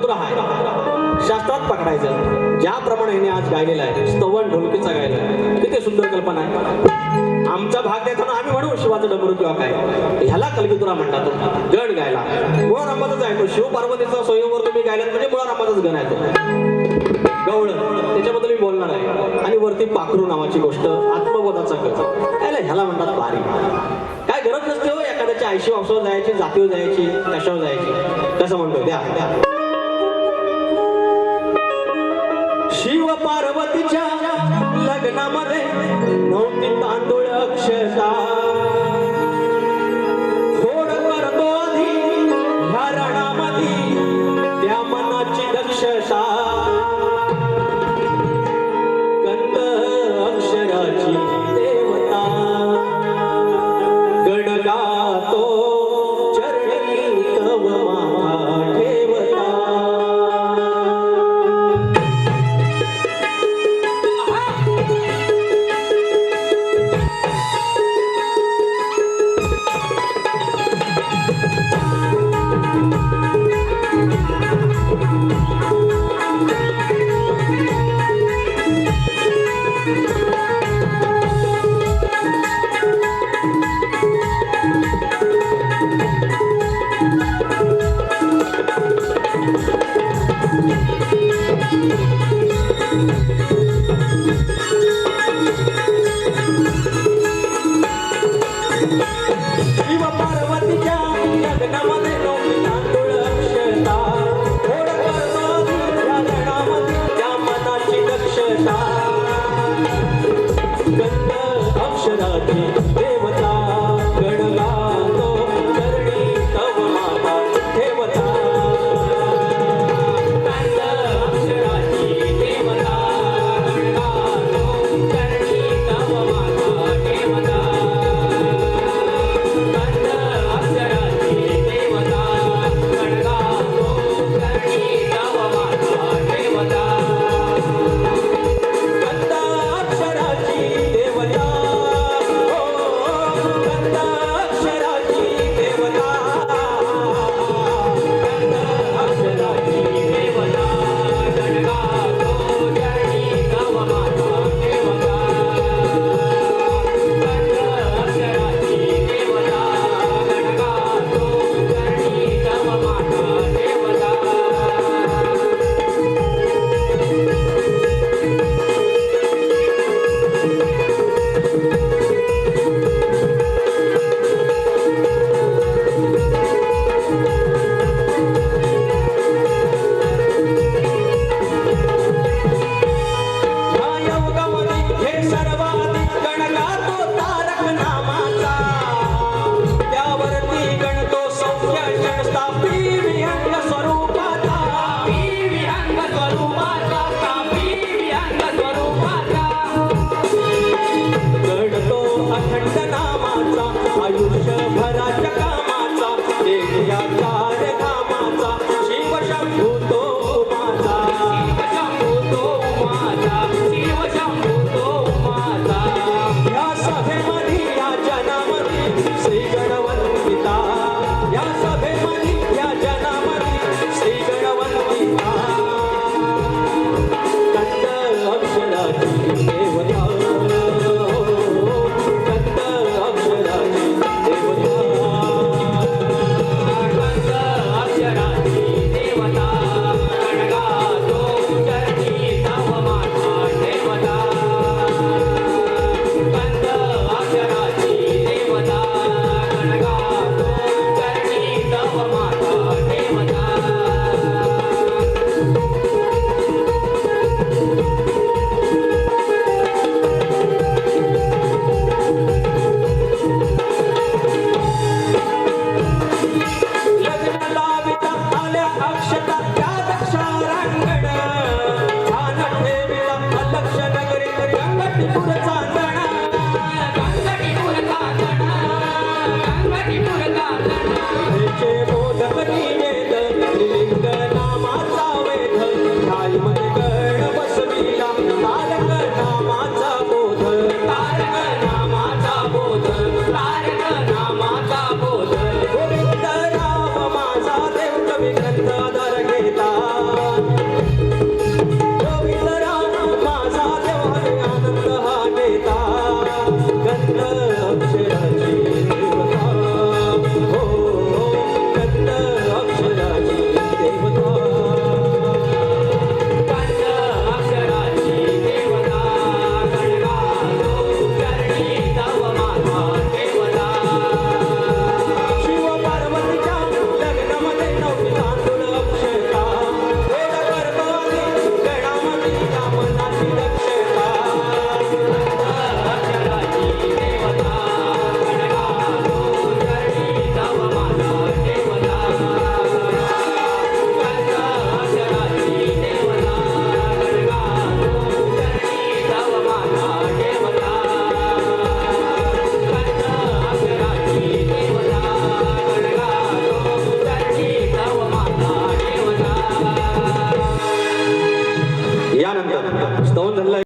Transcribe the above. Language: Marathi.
कलिंगपुत्र आहे शास्त्रात पकडायचं ज्याप्रमाणे हिने आज गायलेलं आहे स्तवन ढोलकीचा गायलं किती सुंदर कल्पना आहे आमचा भाग देताना आम्ही म्हणू शिवाचं डमरू किंवा काय ह्याला कलिंगपुरा म्हणतात तो गण गायला मुळा रामाचाच आहे तो शिव पार्वतीचा स्वयंवर तुम्ही गायलात म्हणजे मुळा रामाचाच गण आहे तो गवळ त्याच्याबद्दल मी बोलणार आहे आणि वरती पाखरू नावाची गोष्ट आत्मबोधाचा गज ह्याला म्हणतात पारी काय गरज नसते हो एखाद्याच्या आयशी वापसावर जायची जातीवर जायची कशावर जायची कसं म्हणतो द्या शिव पार्वतीच्या लग्नामध्ये नव्हती तांदूळ अक्षता फोड करतो आधी ह्या रणामध्ये त्या मनाची दक्षता कंद अक्षराची देवता गण गातो चरणी तव माथा ठेवता शिव पार्वतीच्या लग्नामध्ये नव्हती तांदूळ अक्षता फोड करतो या गणामध्ये त्या मनाची दक्षता गंध अक्षराची देवता गण गातो चरणी तव माता ठेवता गंध अक्षराची देवता गण गातो चरणी तव माता ठेवता आयुष्यभराच्या कामाचा देहाचार कामाचा शिव शंभू तो माझा शिव शंभू तो माझा शिव शंभू तो माझा या सभेमध्ये या जनामध्ये श्री गणवंतिता या सभेमध्ये या स्तवन झालं